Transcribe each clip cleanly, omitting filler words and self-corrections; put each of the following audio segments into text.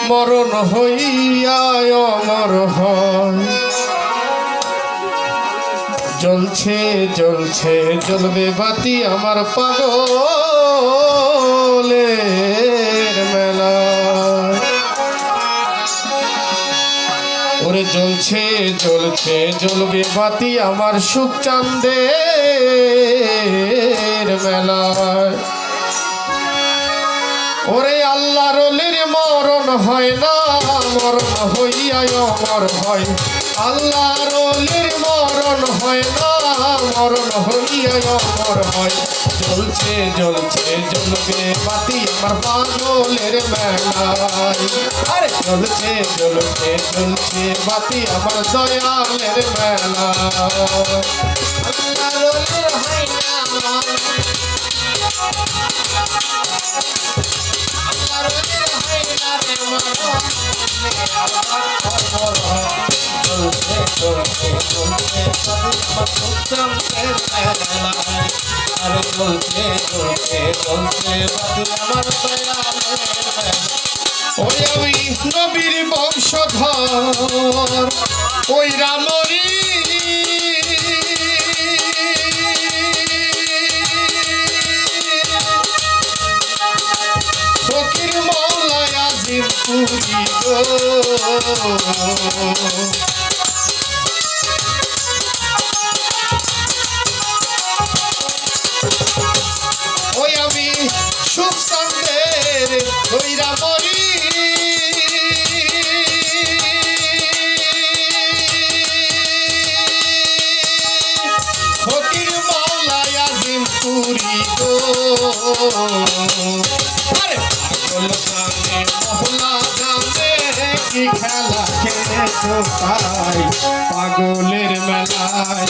মরণ হইয়া অমর হয়। জ্বলছে জ্বলছে জ্বলবে বাতি আমার পাগলের মেলা। ওরে জ্বলছে জ্বলছে জ্বলবে বাতি আমার সুখ চাঁদের মেলায়। ওরে আল্লাহর ওলির মরণ হয় না, মরণ হইয়া অমর হয়। আল্লাহর ওলির মরণ হয় না, মরণ হইয়া অমর হয়। জ্বলছে জ্বলছে জ্বলবে বাতি আমার পাগলের মেলায়। আরে জ্বলছে জ্বলছে জ্বলছে বাতি আমার দয়ালের মেলায়। আল্লাহর ওলির হয় না, ওই আমি নবীর বংশধর ওই রামরি ফকির মৌলায় আজিম পুরি গো। ওই আমি সুখ চাঁদের ওই রামরি ফকির মৌলায় আজিম পুরি গো। আরে পাগল গানে মহলা গানে কি খেলা খেলেছো তাই পাগলের মেলায়।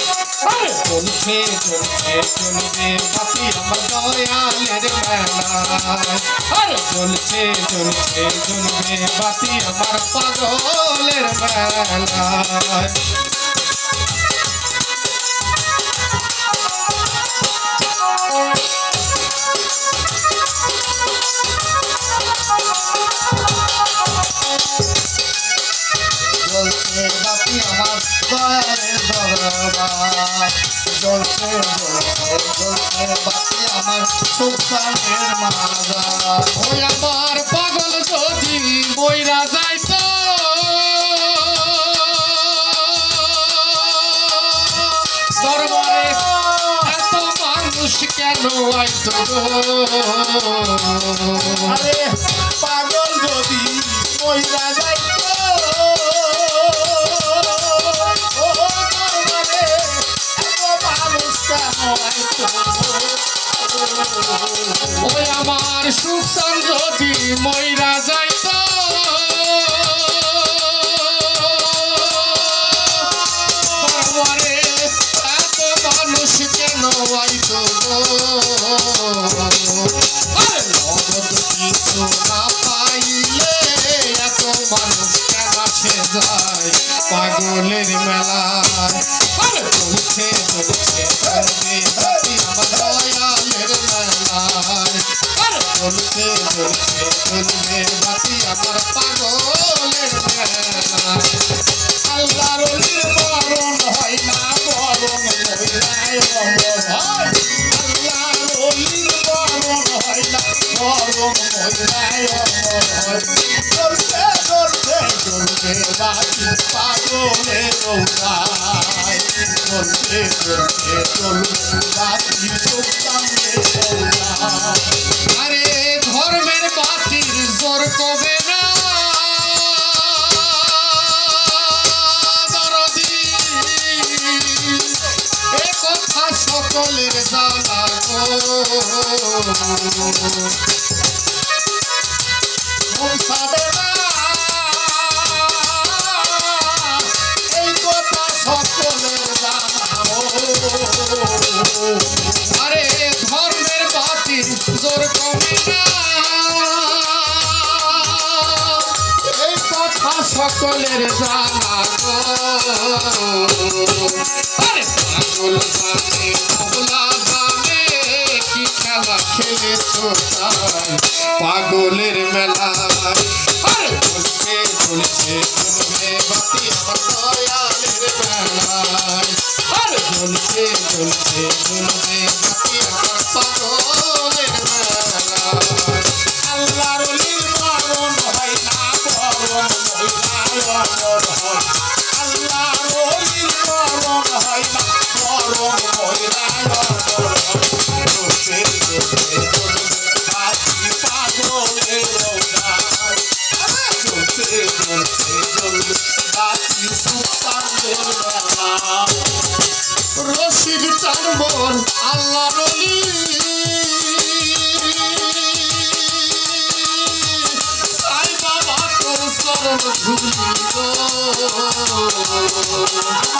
আরে চলছে চলছে চলবে বাতি আমার দয়ালের মেলায়। আরে চলছে চলছে চলবে বাতি আমার পাগলের মেলায়। জ্বলছে বাতি আমার দয়ালের দরবার। জ্বলছে জ্বলছে জ্বলছে বাতি আমার সুখানের মাজার। ওই আমার পাগল যদি বইরা যাইতো দরবারে এত মানুষ কেন আইতো গো। আরে পাগল যদি বইরা যাইতো ওই আমার সুখ চান যদি মইরা যাইতো দরবারে এত মানুষ কেন আইতো গো। আরে নগদ কিছু না পাইলে এত মানুষ কেন আসে যায় পাগলের মেলায়। আরে চলছে চলছে চলবে বাতি আমার দয়ালের মেলায়। আরে চলছে চলছে চলবে বাতি আমার পাগলের মেলায়। আল্লাহর ওলির মরণ হয় না, মরণ হইলায় অমর হয়। আল্লাহর ওলির মরণ হয় না, মরণ হইলায় অমর হয়। চলছে চলছে চলবে বাতি পাগলের রৌদায়। চলছে চলছে চলবে বাতি সুখানের রৌদায়। আরে ধর্মের বাতির জোর কবে না দরদি, এ কথা সকলের জানা গো। পৌঁছাবে না এই কথা সকলের জানা। আরে ধর্মের বাতির জোর কমে না এই কথা সকলের জানা গো। আরে পাগল গানে মহলা গানে কি খেলা খেলেছো তাই পাগলের মেলায়। আরে জ্বলছে জ্বলবে বাতি আমার দয়ালের মেলায় আরে জ্বলছে জ্বলছে জ্বলবে বাতি আমার পাগলের মেলায় আল্লাহর ওলির মরণ হয় না মরণ মহিলা অমর হয় আল্লাহর ওলির মরণ হয় না মরণ মহিলা অমর হয় জ্বলছে জ্বলছে জ্বলবে বাতি পাগলের রোজায় জ্বলছে জ্বলছে জ্বলবে বাতি সুলতানদের মেলায় রশিদ চানবন আল্লাহর ওলি সাই বাবা তোর চরণ ধুলি গো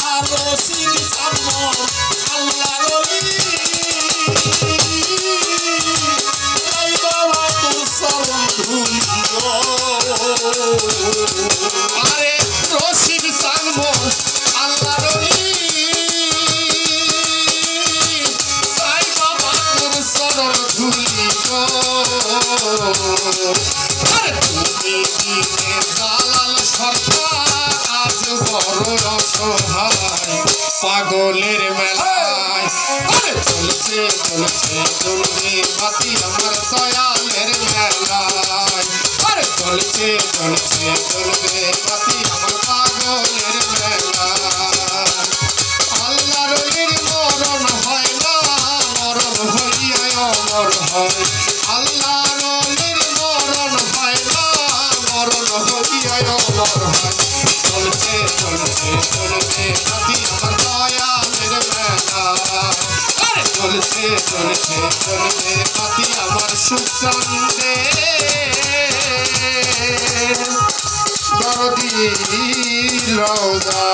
আমার রশিদ চানবন আল্লাহর ওলি এই বাবা তোর চরণ ধুলি গো আরে রশিদ চানবন আল্লাহর ওলি সাই বাবা তোর চরণ ধুলি গো আরে তুমি দিনে জালাল সরকার আজ বড় অসহায় পাগলের মেলায় আরে চলছে চলছে চলবে বাতি আমার দয়ালের মেলায় আরে চলছে চলছে চলবে বাতি আমার পাগলের মেলায় আল্লাহর ওলির মরণ হয় না মরণ হইয়ায় অমর হয় আল্লাহর ওলির মরণ হয় না মরণ হইয়ায় অমর হয় চলছে চলছে চলবে বাতি আমার দয়ালের মেলায় আরে চলছে চলছে চলবে বাতি আমার সুখ চন্দে দরদি রওজা